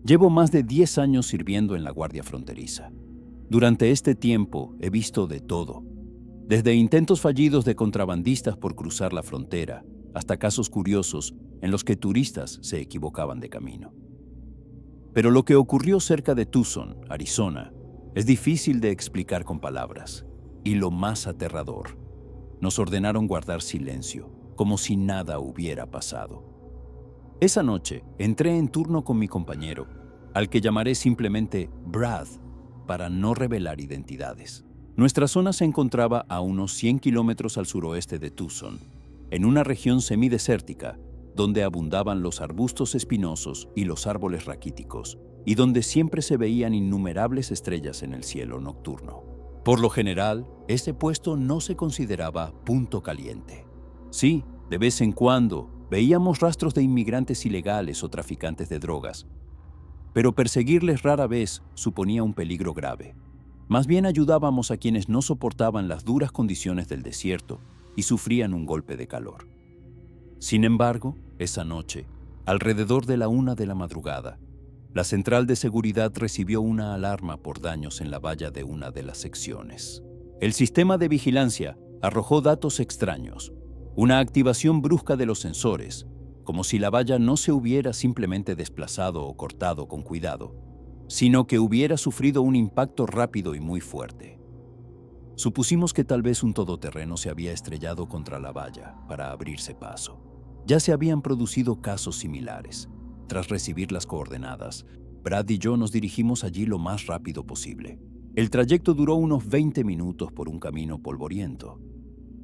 Llevo más de 10 años sirviendo en la Guardia Fronteriza. Durante este tiempo he visto de todo, desde intentos fallidos de contrabandistas por cruzar la frontera, hasta casos curiosos en los que turistas se equivocaban de camino. Pero lo que ocurrió cerca de Tucson, Arizona, es difícil de explicar con palabras. Y lo más aterrador, nos ordenaron guardar silencio, como si nada hubiera pasado. Esa noche entré en turno con mi compañero, al que llamaré simplemente Brad, para no revelar identidades. Nuestra zona se encontraba a unos 100 kilómetros al suroeste de Tucson, en una región semidesértica, donde abundaban los arbustos espinosos y los árboles raquíticos, y donde siempre se veían innumerables estrellas en el cielo nocturno. Por lo general, ese puesto no se consideraba punto caliente. Sí, de vez en cuando veíamos rastros de inmigrantes ilegales o traficantes de drogas, pero perseguirles rara vez suponía un peligro grave. Más bien ayudábamos a quienes no soportaban las duras condiciones del desierto y sufrían un golpe de calor. Sin embargo, esa noche, alrededor de la 1 de la madrugada, la central de seguridad recibió una alarma por daños en la valla de una de las secciones. El sistema de vigilancia arrojó datos extraños, una activación brusca de los sensores, como si la valla no se hubiera simplemente desplazado o cortado con cuidado, sino que hubiera sufrido un impacto rápido y muy fuerte. Supusimos que tal vez un todoterreno se había estrellado contra la valla para abrirse paso. Ya se habían producido casos similares. Tras recibir las coordenadas, Brad y yo nos dirigimos allí lo más rápido posible. El trayecto duró unos 20 minutos por un camino polvoriento.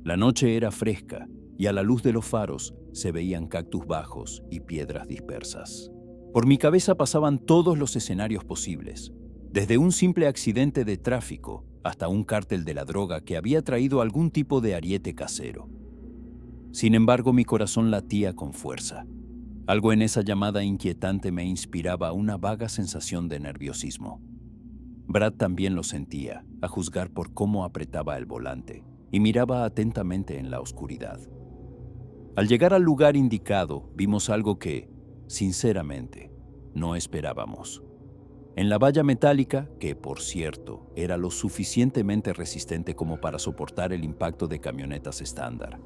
La noche era fresca y a la luz de los faros se veían cactus bajos y piedras dispersas. Por mi cabeza pasaban todos los escenarios posibles, desde un simple accidente de tráfico hasta un cártel de la droga que había traído algún tipo de ariete casero. Sin embargo, mi corazón latía con fuerza. Algo en esa llamada inquietante me inspiraba una vaga sensación de nerviosismo. Brad también lo sentía, a juzgar por cómo apretaba el volante y miraba atentamente en la oscuridad. Al llegar al lugar indicado, vimos algo que, sinceramente, no esperábamos. En la valla metálica, que por cierto era lo suficientemente resistente como para soportar el impacto de camionetas estándar,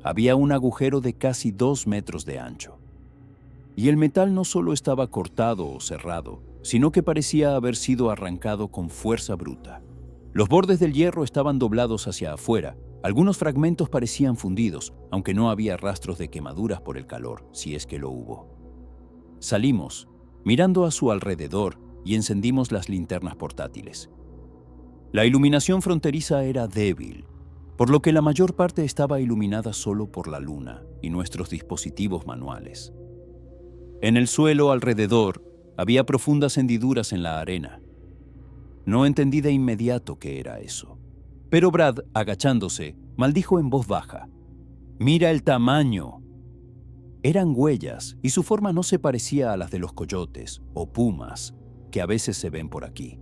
había un agujero de casi 2 metros de ancho. Y el metal no solo estaba cortado o cerrado, sino que parecía haber sido arrancado con fuerza bruta. Los bordes del hierro estaban doblados hacia afuera. Algunos fragmentos parecían fundidos, aunque no había rastros de quemaduras por el calor, si es que lo hubo. Salimos, mirando a su alrededor, y encendimos las linternas portátiles. La iluminación fronteriza era débil, por lo que la mayor parte estaba iluminada solo por la luna y nuestros dispositivos manuales. En el suelo alrededor había profundas hendiduras en la arena. No entendí de inmediato qué era eso. Pero Brad, agachándose, maldijo en voz baja: «¡Mira el tamaño!». Eran huellas, y su forma no se parecía a las de los coyotes o pumas que a veces se ven por aquí.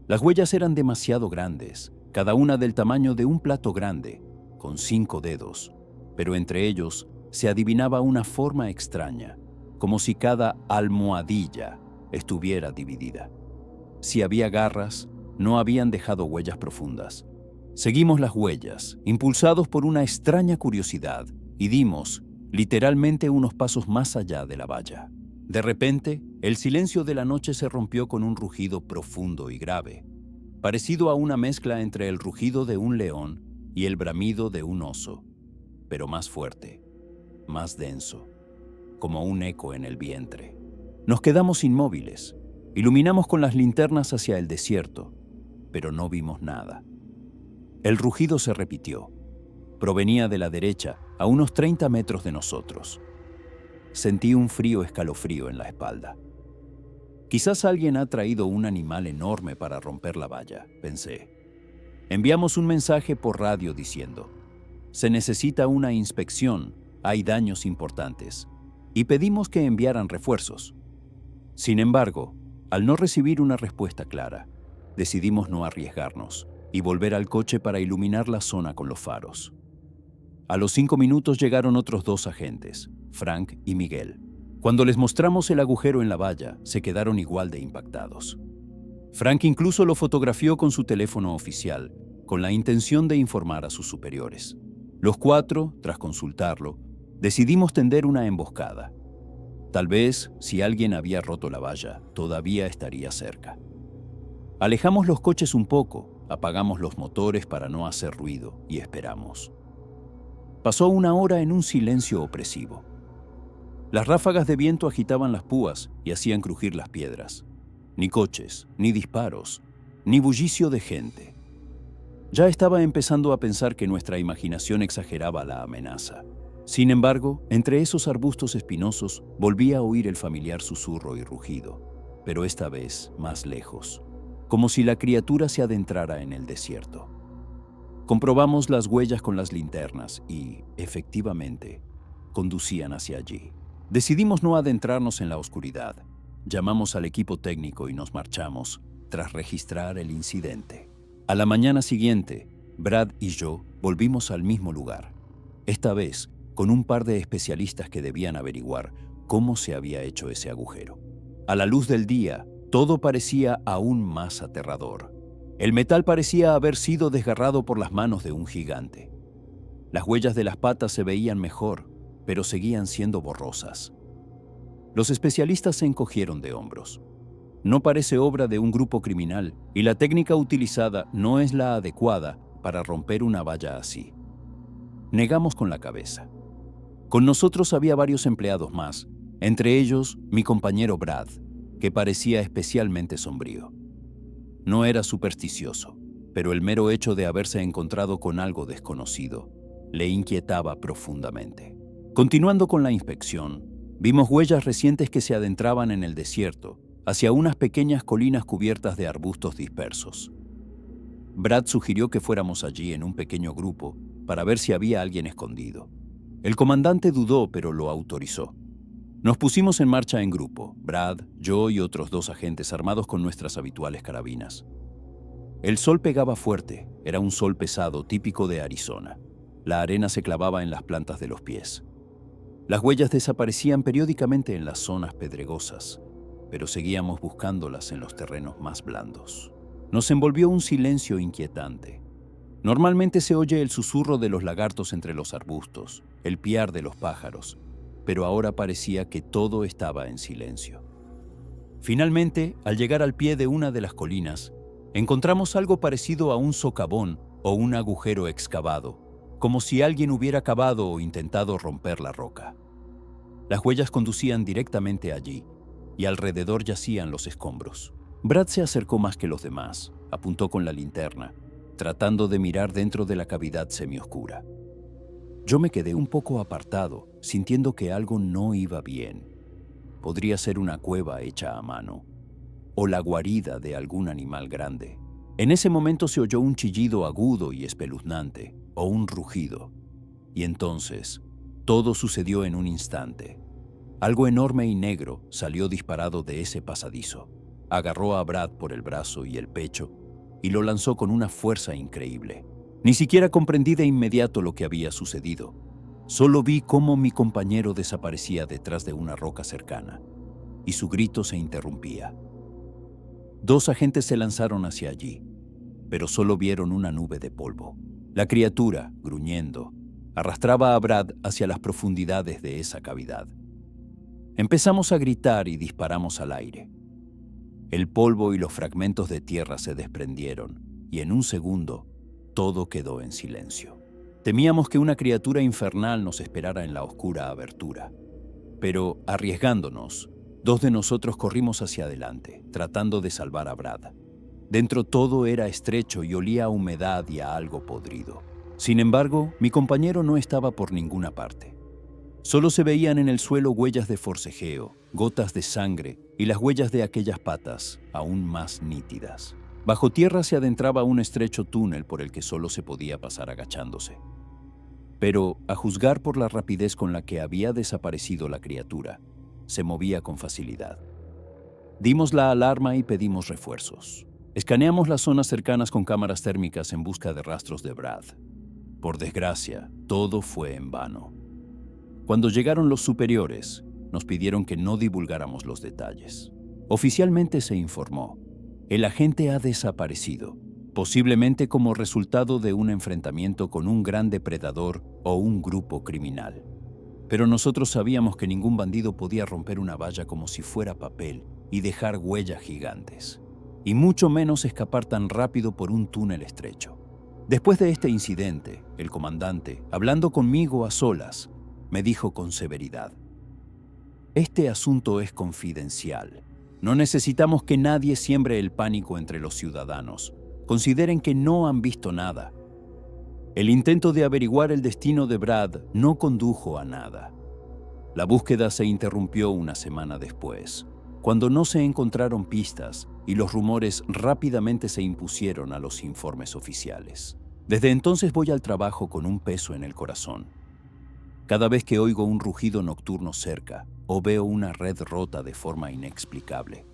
Las huellas eran demasiado grandes, cada una del tamaño de un plato grande, con 5 dedos, pero entre ellos se adivinaba una forma extraña, como si cada almohadilla estuviera dividida. Si había garras, no habían dejado huellas profundas. Seguimos las huellas, impulsados por una extraña curiosidad, y dimos, literalmente, unos pasos más allá de la valla. De repente, el silencio de la noche se rompió con un rugido profundo y grave, parecido a una mezcla entre el rugido de un león y el bramido de un oso, pero más fuerte, más denso, como un eco en el vientre. Nos quedamos inmóviles, iluminamos con las linternas hacia el desierto, pero no vimos nada. El rugido se repitió. Provenía de la derecha, a unos 30 metros de nosotros. Sentí un frío escalofrío en la espalda. Quizás alguien ha traído un animal enorme para romper la valla, pensé. Enviamos un mensaje por radio diciendo: «Se necesita una inspección, hay daños importantes», y pedimos que enviaran refuerzos. Sin embargo, al no recibir una respuesta clara, decidimos no arriesgarnos y volver al coche para iluminar la zona con los faros. A los 5 minutos llegaron otros 2 agentes, Frank y Miguel. Cuando les mostramos el agujero en la valla, se quedaron igual de impactados. Frank incluso lo fotografió con su teléfono oficial, con la intención de informar a sus superiores. Los cuatro, tras consultarlo, decidimos tender una emboscada. Tal vez, si alguien había roto la valla, todavía estaría cerca. Alejamos los coches un poco, apagamos los motores para no hacer ruido y esperamos. Pasó una hora en un silencio opresivo. Las ráfagas de viento agitaban las púas y hacían crujir las piedras. Ni coches, ni disparos, ni bullicio de gente. Ya estaba empezando a pensar que nuestra imaginación exageraba la amenaza. Sin embargo, entre esos arbustos espinosos volvía a oír el familiar susurro y rugido, pero esta vez más lejos, como si la criatura se adentrara en el desierto. Comprobamos las huellas con las linternas y, efectivamente, conducían hacia allí. Decidimos no adentrarnos en la oscuridad. Llamamos al equipo técnico y nos marchamos, tras registrar el incidente. A la mañana siguiente, Brad y yo volvimos al mismo lugar. Esta vez, con un par de especialistas que debían averiguar cómo se había hecho ese agujero. A la luz del día, todo parecía aún más aterrador. El metal parecía haber sido desgarrado por las manos de un gigante. Las huellas de las patas se veían mejor, pero seguían siendo borrosas. Los especialistas se encogieron de hombros. No parece obra de un grupo criminal y la técnica utilizada no es la adecuada para romper una valla así. Negamos con la cabeza. Con nosotros había varios empleados más, entre ellos mi compañero Brad, que parecía especialmente sombrío. No era supersticioso, pero el mero hecho de haberse encontrado con algo desconocido le inquietaba profundamente. Continuando con la inspección, vimos huellas recientes que se adentraban en el desierto, hacia unas pequeñas colinas cubiertas de arbustos dispersos. Brad sugirió que fuéramos allí en un pequeño grupo para ver si había alguien escondido. El comandante dudó, pero lo autorizó. Nos pusimos en marcha en grupo, Brad, yo y otros 2 agentes armados con nuestras habituales carabinas. El sol pegaba fuerte, era un sol pesado típico de Arizona. La arena se clavaba en las plantas de los pies. Las huellas desaparecían periódicamente en las zonas pedregosas, pero seguíamos buscándolas en los terrenos más blandos. Nos envolvió un silencio inquietante. Normalmente se oye el susurro de los lagartos entre los arbustos, el piar de los pájaros, pero ahora parecía que todo estaba en silencio. Finalmente, al llegar al pie de una de las colinas, encontramos algo parecido a un socavón o un agujero excavado, como si alguien hubiera cavado o intentado romper la roca. Las huellas conducían directamente allí, y alrededor yacían los escombros. Brad se acercó más que los demás, apuntó con la linterna, tratando de mirar dentro de la cavidad semioscura. Yo me quedé un poco apartado, sintiendo que algo no iba bien. Podría ser una cueva hecha a mano, o la guarida de algún animal grande. En ese momento se oyó un chillido agudo y espeluznante, o un rugido. Y entonces, todo sucedió en un instante. Algo enorme y negro salió disparado de ese pasadizo. Agarró a Brad por el brazo y el pecho y lo lanzó con una fuerza increíble. Ni siquiera comprendí de inmediato lo que había sucedido. Solo vi cómo mi compañero desaparecía detrás de una roca cercana, y su grito se interrumpía. 2 agentes se lanzaron hacia allí, pero solo vieron una nube de polvo. La criatura, gruñendo, arrastraba a Brad hacia las profundidades de esa cavidad. Empezamos a gritar y disparamos al aire. El polvo y los fragmentos de tierra se desprendieron, y en un segundo, todo quedó en silencio. Temíamos que una criatura infernal nos esperara en la oscura abertura. Pero, arriesgándonos, 2 de nosotros corrimos hacia adelante, tratando de salvar a Brad. Dentro todo era estrecho y olía a humedad y a algo podrido. Sin embargo, mi compañero no estaba por ninguna parte. Solo se veían en el suelo huellas de forcejeo, gotas de sangre y las huellas de aquellas patas, aún más nítidas. Bajo tierra se adentraba un estrecho túnel por el que solo se podía pasar agachándose. Pero, a juzgar por la rapidez con la que había desaparecido la criatura, se movía con facilidad. Dimos la alarma y pedimos refuerzos. Escaneamos las zonas cercanas con cámaras térmicas en busca de rastros de Brad. Por desgracia, todo fue en vano. Cuando llegaron los superiores, nos pidieron que no divulgáramos los detalles. Oficialmente se informó: el agente ha desaparecido, posiblemente como resultado de un enfrentamiento con un gran depredador o un grupo criminal. Pero nosotros sabíamos que ningún bandido podía romper una valla como si fuera papel y dejar huellas gigantes, y mucho menos escapar tan rápido por un túnel estrecho. Después de este incidente, el comandante, hablando conmigo a solas, me dijo con severidad: este asunto es confidencial. No necesitamos que nadie siembre el pánico entre los ciudadanos. Consideren que no han visto nada. El intento de averiguar el destino de Brad no condujo a nada. La búsqueda se interrumpió una semana después, cuando no se encontraron pistas y los rumores rápidamente se impusieron a los informes oficiales. Desde entonces voy al trabajo con un peso en el corazón. Cada vez que oigo un rugido nocturno cerca o veo una red rota de forma inexplicable,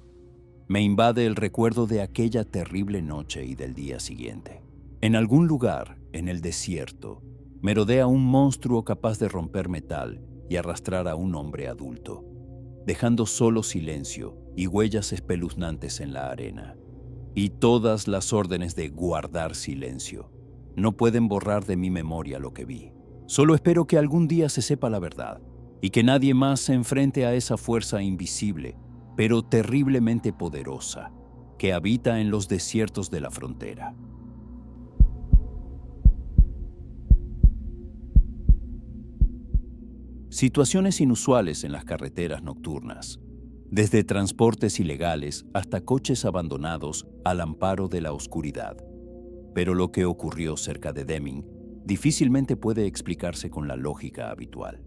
me invade el recuerdo de aquella terrible noche y del día siguiente. En algún lugar, en el desierto, merodea un monstruo capaz de romper metal y arrastrar a un hombre adulto, dejando solo silencio y huellas espeluznantes en la arena. Y todas las órdenes de guardar silencio no pueden borrar de mi memoria lo que vi. Solo espero que algún día se sepa la verdad y que nadie más se enfrente a esa fuerza invisible, pero terriblemente poderosa, que habita en los desiertos de la frontera. Situaciones inusuales en las carreteras nocturnas, desde transportes ilegales hasta coches abandonados al amparo de la oscuridad. Pero lo que ocurrió cerca de Deming difícilmente puede explicarse con la lógica habitual.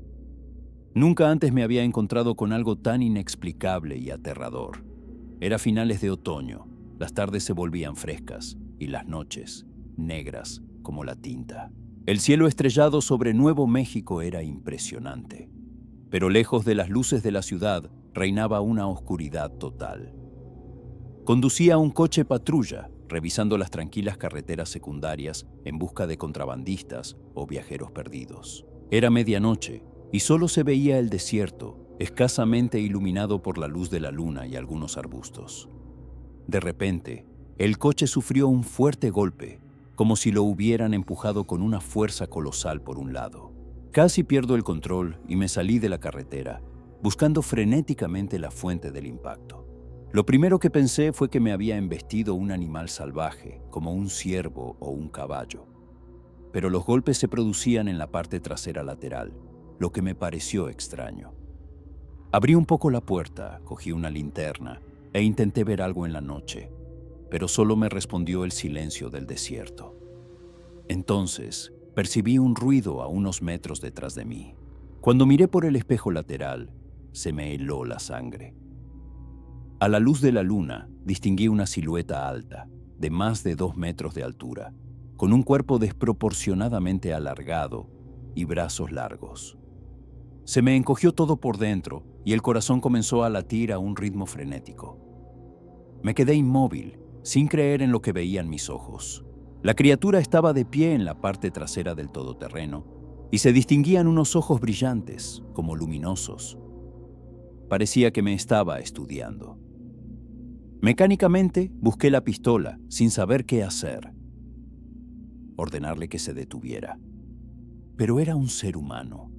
Nunca antes me había encontrado con algo tan inexplicable y aterrador. Era finales de otoño, las tardes se volvían frescas y las noches negras como la tinta. El cielo estrellado sobre Nuevo México era impresionante, pero lejos de las luces de la ciudad reinaba una oscuridad total. Conducía un coche patrulla, revisando las tranquilas carreteras secundarias en busca de contrabandistas o viajeros perdidos. Era medianoche y solo se veía el desierto, escasamente iluminado por la luz de la luna y algunos arbustos. De repente, el coche sufrió un fuerte golpe, como si lo hubieran empujado con una fuerza colosal por un lado. Casi pierdo el control y me salí de la carretera, buscando frenéticamente la fuente del impacto. Lo primero que pensé fue que me había embestido un animal salvaje, como un ciervo o un caballo. Pero los golpes se producían en la parte trasera lateral, lo que me pareció extraño. Abrí un poco la puerta, cogí una linterna e intenté ver algo en la noche, pero solo me respondió el silencio del desierto. Entonces, percibí un ruido a unos metros detrás de mí. Cuando miré por el espejo lateral, se me heló la sangre. A la luz de la luna, distinguí una silueta alta, de más de 2 metros de altura, con un cuerpo desproporcionadamente alargado y brazos largos. Se me encogió todo por dentro y el corazón comenzó a latir a un ritmo frenético. Me quedé inmóvil, sin creer en lo que veían mis ojos. La criatura estaba de pie en la parte trasera del todoterreno y se distinguían unos ojos brillantes, como luminosos. Parecía que me estaba estudiando. Mecánicamente busqué la pistola, sin saber qué hacer. Ordenarle que se detuviera. Pero era un ser humano.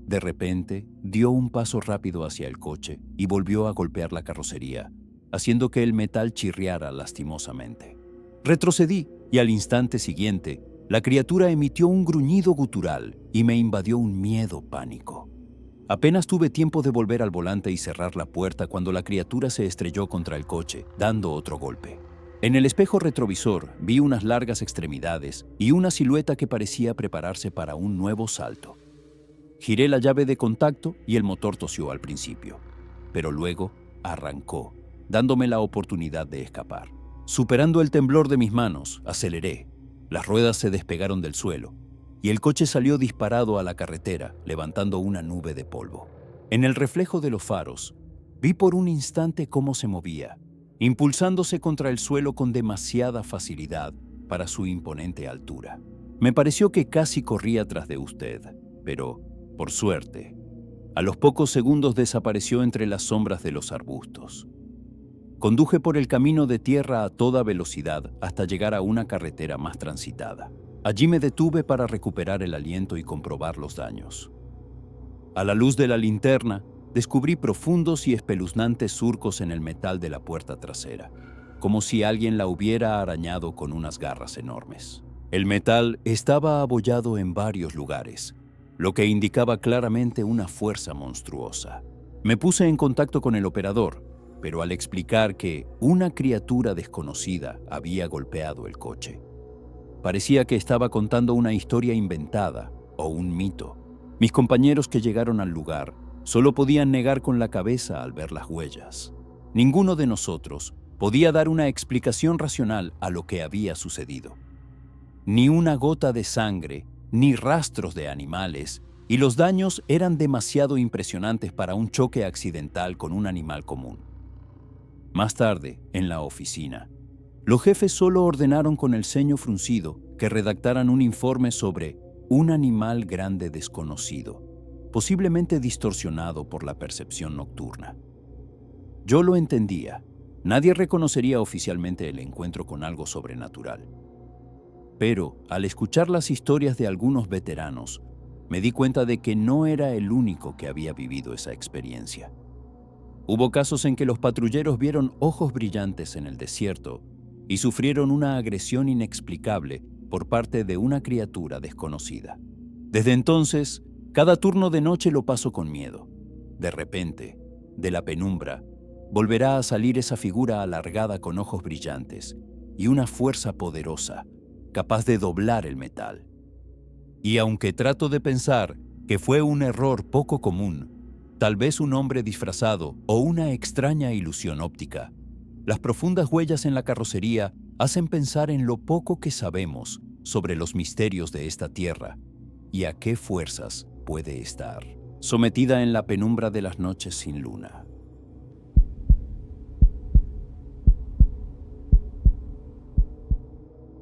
De repente, dio un paso rápido hacia el coche y volvió a golpear la carrocería, haciendo que el metal chirriara lastimosamente. Retrocedí y al instante siguiente, la criatura emitió un gruñido gutural y me invadió un miedo pánico. Apenas tuve tiempo de volver al volante y cerrar la puerta cuando la criatura se estrelló contra el coche, dando otro golpe. En el espejo retrovisor vi unas largas extremidades y una silueta que parecía prepararse para un nuevo salto. Giré la llave de contacto y el motor tosió al principio, pero luego arrancó, dándome la oportunidad de escapar. Superando el temblor de mis manos, aceleré. Las ruedas se despegaron del suelo y el coche salió disparado a la carretera, levantando una nube de polvo. En el reflejo de los faros, vi por un instante cómo se movía, impulsándose contra el suelo con demasiada facilidad para su imponente altura. Me pareció que casi corría tras de usted, pero, por suerte, A los pocos segundos desapareció entre las sombras de los arbustos. Conduje por el camino de tierra a toda velocidad hasta llegar a una carretera más transitada. Allí me detuve para recuperar el aliento y comprobar los daños. A la luz de la linterna, descubrí profundos y espeluznantes surcos en el metal de la puerta trasera, como si alguien la hubiera arañado con unas garras enormes. El metal estaba abollado en varios lugares, lo que indicaba claramente una fuerza monstruosa. Me puse en contacto con el operador, pero al explicar que una criatura desconocida había golpeado el coche, parecía que estaba contando una historia inventada o un mito. Mis compañeros que llegaron al lugar solo podían negar con la cabeza al ver las huellas. Ninguno de nosotros podía dar una explicación racional a lo que había sucedido. Ni una gota de sangre, ni rastros de animales, y los daños eran demasiado impresionantes para un choque accidental con un animal común. Más tarde, en la oficina, los jefes solo ordenaron con el ceño fruncido que redactaran un informe sobre un animal grande desconocido, posiblemente distorsionado por la percepción nocturna. Yo lo entendía. Nadie reconocería oficialmente el encuentro con algo sobrenatural. Pero, al escuchar las historias de algunos veteranos, me di cuenta de que no era el único que había vivido esa experiencia. Hubo casos en que los patrulleros vieron ojos brillantes en el desierto y sufrieron una agresión inexplicable por parte de una criatura desconocida. Desde entonces, cada turno de noche lo paso con miedo. De repente, de la penumbra, volverá a salir esa figura alargada con ojos brillantes y una fuerza poderosa, capaz de doblar el metal. Y aunque trato de pensar que fue un error poco común, tal vez un hombre disfrazado o una extraña ilusión óptica, las profundas huellas en la carrocería hacen pensar en lo poco que sabemos sobre los misterios de esta tierra y a qué fuerzas puede estar sometida en la penumbra de las noches sin luna.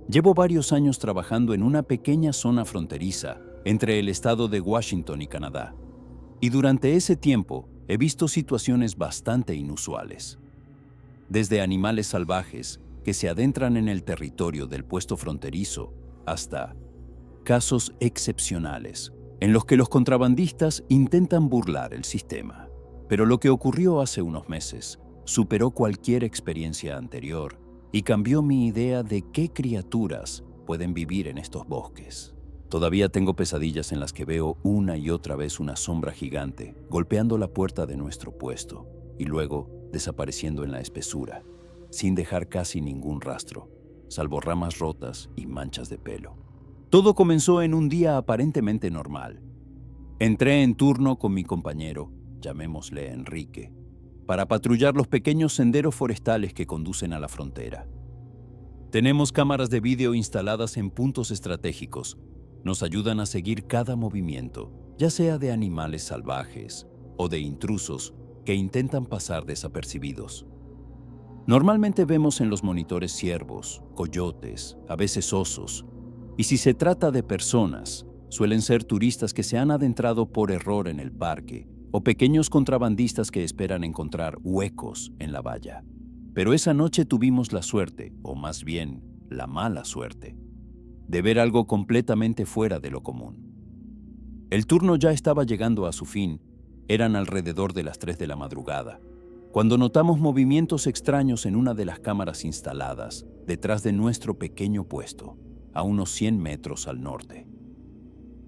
Llevo varios años trabajando en una pequeña zona fronteriza entre el estado de Washington y Canadá, y durante ese tiempo he visto situaciones bastante inusuales. Desde animales salvajes que se adentran en el territorio del puesto fronterizo hasta casos excepcionales en los que los contrabandistas intentan burlar el sistema. Pero lo que ocurrió hace unos meses superó cualquier experiencia anterior y cambió mi idea de qué criaturas pueden vivir en estos bosques. Todavía tengo pesadillas en las que veo una y otra vez una sombra gigante golpeando la puerta de nuestro puesto y luego desapareciendo en la espesura, sin dejar casi ningún rastro, salvo ramas rotas y manchas de pelo. Todo comenzó en un día aparentemente normal. Entré en turno con mi compañero, llamémosle Enrique, para patrullar los pequeños senderos forestales que conducen a la frontera. Tenemos cámaras de vídeo instaladas en puntos estratégicos. Nos ayudan a seguir cada movimiento, ya sea de animales salvajes o de intrusos que intentan pasar desapercibidos. Normalmente vemos en los monitores ciervos, coyotes, a veces osos, y si se trata de personas, suelen ser turistas que se han adentrado por error en el parque o pequeños contrabandistas que esperan encontrar huecos en la valla. Pero esa noche tuvimos la suerte, o más bien, la mala suerte, de ver algo completamente fuera de lo común. El turno ya estaba llegando a su fin, eran alrededor de las 3 de la madrugada, cuando notamos movimientos extraños en una de las cámaras instaladas detrás de nuestro pequeño puesto, a unos 100 metros al norte.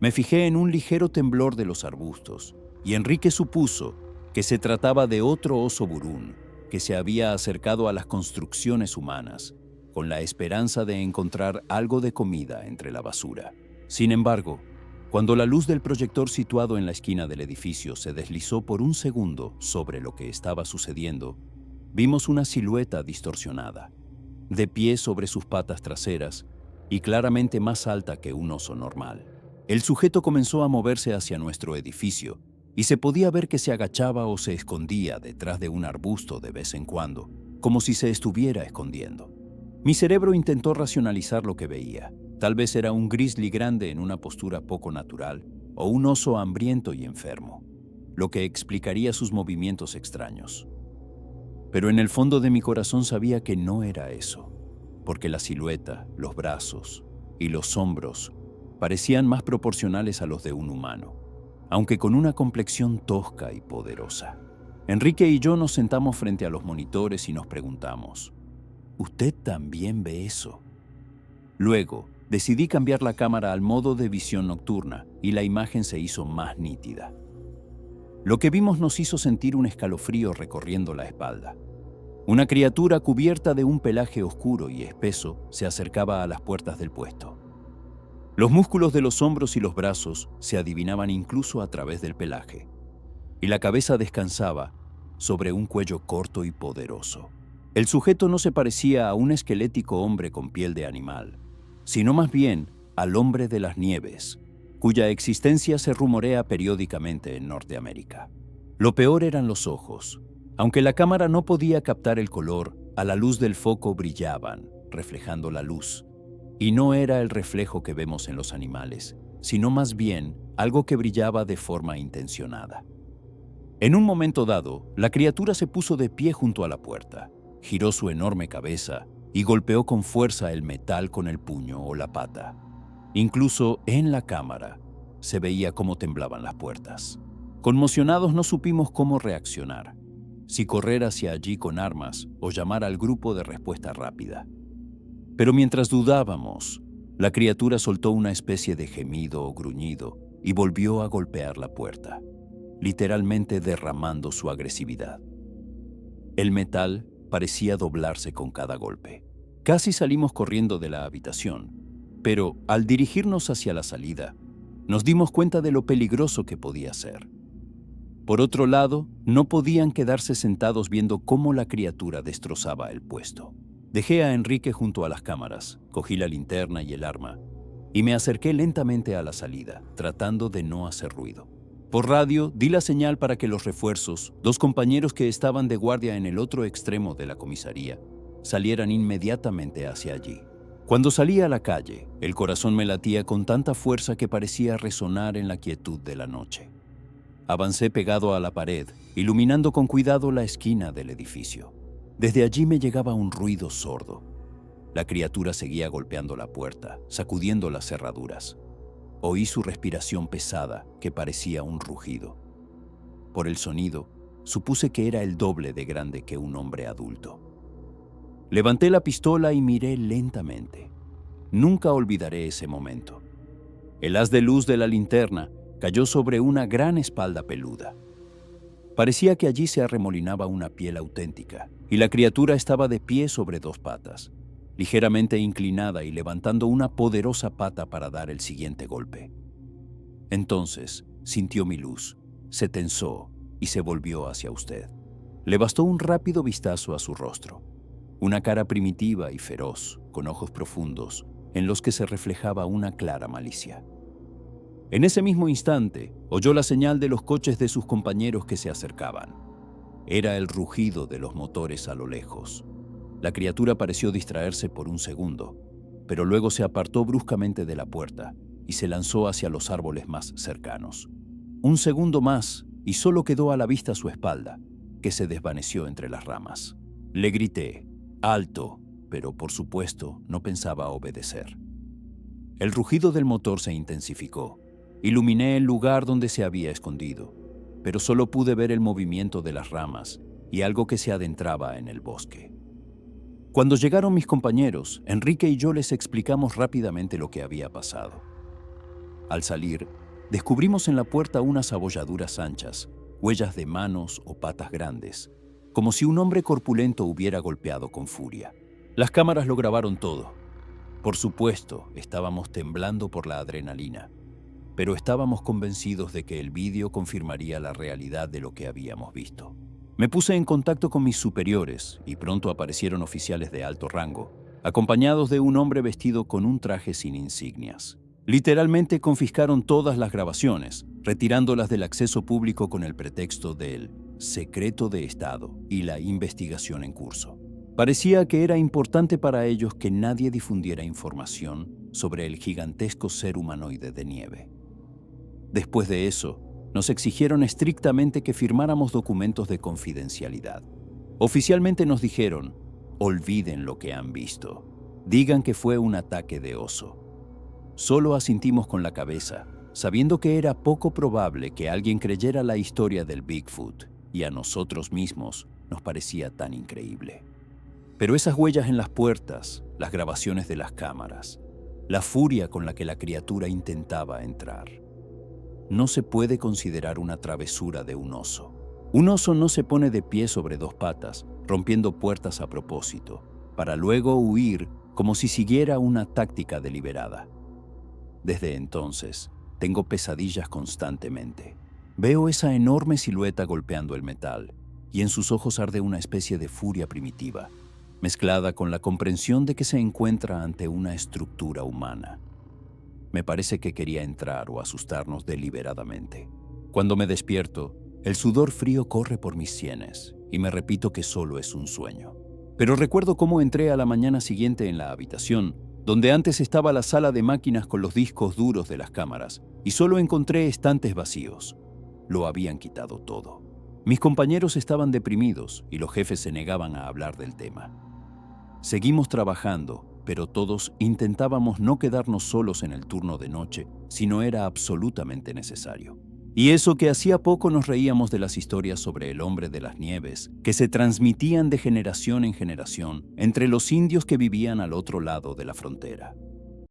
Me fijé en un ligero temblor de los arbustos, y Enrique supuso que se trataba de otro oso burún que se había acercado a las construcciones humanas, con la esperanza de encontrar algo de comida entre la basura. Sin embargo, cuando la luz del proyector situado en la esquina del edificio se deslizó por un segundo sobre lo que estaba sucediendo, vimos una silueta distorsionada, de pie sobre sus patas traseras y claramente más alta que un oso normal. El sujeto comenzó a moverse hacia nuestro edificio y se podía ver que se agachaba o se escondía detrás de un arbusto de vez en cuando, como si se estuviera escondiendo. Mi cerebro intentó racionalizar lo que veía. Tal vez era un grizzly grande en una postura poco natural o un oso hambriento y enfermo. lo que explicaría sus movimientos extraños. Pero en el fondo de mi corazón sabía que no era eso, porque la silueta, los brazos y los hombros parecían más proporcionales a los de un humano, aunque con una complexión tosca y poderosa. Enrique y yo nos sentamos frente a los monitores y nos preguntamos, ¿usted también ve eso? Luego, decidí cambiar la cámara al modo de visión nocturna y la imagen se hizo más nítida. Lo que vimos nos hizo sentir un escalofrío recorriendo la espalda. Una criatura cubierta de un pelaje oscuro y espeso se acercaba a las puertas del puesto. Los músculos de los hombros y los brazos se adivinaban incluso a través del pelaje, y la cabeza descansaba sobre un cuello corto y poderoso. El sujeto no se parecía a un esquelético hombre con piel de animal, sino más bien al hombre de las nieves, cuya existencia se rumorea periódicamente en Norteamérica. Lo peor eran los ojos. Aunque la cámara no podía captar el color, a la luz del foco brillaban, reflejando la luz. Y no era el reflejo que vemos en los animales, sino más bien algo que brillaba de forma intencionada. En un momento dado, la criatura se puso de pie junto a la puerta, giró su enorme cabeza y golpeó con fuerza el metal con el puño o la pata. Incluso en la cámara se veía cómo temblaban las puertas. Conmocionados no supimos cómo reaccionar, si correr hacia allí con armas o llamar al grupo de respuesta rápida. Pero mientras dudábamos, la criatura soltó una especie de gemido o gruñido y volvió a golpear la puerta, literalmente derramando su agresividad. El metal parecía doblarse con cada golpe. Casi salimos corriendo de la habitación, pero al dirigirnos hacia la salida, nos dimos cuenta de lo peligroso que podía ser. Por otro lado, no podían quedarse sentados viendo cómo la criatura destrozaba el puesto. Dejé a Enrique junto a las cámaras, cogí la linterna y el arma, y me acerqué lentamente a la salida, tratando de no hacer ruido. Por radio, di la señal para que los refuerzos, 2 compañeros que estaban de guardia en el otro extremo de la comisaría, salieran inmediatamente hacia allí. Cuando salí a la calle, el corazón me latía con tanta fuerza que parecía resonar en la quietud de la noche. Avancé pegado a la pared, iluminando con cuidado la esquina del edificio. Desde allí me llegaba un ruido sordo. La criatura seguía golpeando la puerta, sacudiendo las cerraduras. Oí su respiración pesada, que parecía un rugido. Por el sonido, supuse que era el doble de grande que un hombre adulto. Levanté la pistola y miré lentamente. Nunca olvidaré ese momento. El haz de luz de la linterna cayó sobre una gran espalda peluda. Parecía que allí se arremolinaba una piel auténtica, y la criatura estaba de pie sobre 2 patas, ligeramente inclinada y levantando una poderosa pata para dar el siguiente golpe. Entonces sintió mi luz, se tensó y se volvió hacia usted. Le bastó un rápido vistazo a su rostro. Una cara primitiva y feroz, con ojos profundos, en los que se reflejaba una clara malicia. En ese mismo instante, oyó la señal de los coches de sus compañeros que se acercaban. Era el rugido de los motores a lo lejos. La criatura pareció distraerse por un segundo, pero luego se apartó bruscamente de la puerta y se lanzó hacia los árboles más cercanos. Un segundo más y solo quedó a la vista su espalda, que se desvaneció entre las ramas. Le grité, alto, pero por supuesto no pensaba obedecer. El rugido del motor se intensificó. Iluminé el lugar donde se había escondido, pero solo pude ver el movimiento de las ramas y algo que se adentraba en el bosque. Cuando llegaron mis compañeros, Enrique y yo les explicamos rápidamente lo que había pasado. Al salir, descubrimos en la puerta unas abolladuras anchas, huellas de manos o patas grandes, como si un hombre corpulento hubiera golpeado con furia. Las cámaras lo grabaron todo. Por supuesto, estábamos temblando por la adrenalina, pero estábamos convencidos de que el vídeo confirmaría la realidad de lo que habíamos visto. Me puse en contacto con mis superiores y pronto aparecieron oficiales de alto rango, acompañados de un hombre vestido con un traje sin insignias. Literalmente confiscaron todas las grabaciones, retirándolas del acceso público con el pretexto del secreto de Estado y la investigación en curso. Parecía que era importante para ellos que nadie difundiera información sobre el gigantesco ser humanoide de nieve. Después de eso, nos exigieron estrictamente que firmáramos documentos de confidencialidad. Oficialmente nos dijeron, olviden lo que han visto. Digan que fue un ataque de oso. Solo asintimos con la cabeza, sabiendo que era poco probable que alguien creyera la historia del Bigfoot, y a nosotros mismos nos parecía tan increíble. Pero esas huellas en las puertas, las grabaciones de las cámaras, la furia con la que la criatura intentaba entrar. No se puede considerar una travesura de un oso. Un oso no se pone de pie sobre dos patas, rompiendo puertas a propósito, para luego huir como si siguiera una táctica deliberada. Desde entonces, tengo pesadillas constantemente. Veo esa enorme silueta golpeando el metal, y en sus ojos arde una especie de furia primitiva, mezclada con la comprensión de que se encuentra ante una estructura humana. Me parece que quería entrar o asustarnos deliberadamente. Cuando me despierto, el sudor frío corre por mis sienes y me repito que solo es un sueño. Pero recuerdo cómo entré a la mañana siguiente en la habitación, donde antes estaba la sala de máquinas con los discos duros de las cámaras, y solo encontré estantes vacíos. Lo habían quitado todo. Mis compañeros estaban deprimidos y los jefes se negaban a hablar del tema. Seguimos trabajando, pero todos intentábamos no quedarnos solos en el turno de noche si no era absolutamente necesario. Y eso que hacía poco nos reíamos de las historias sobre el hombre de las nieves, que se transmitían de generación en generación entre los indios que vivían al otro lado de la frontera.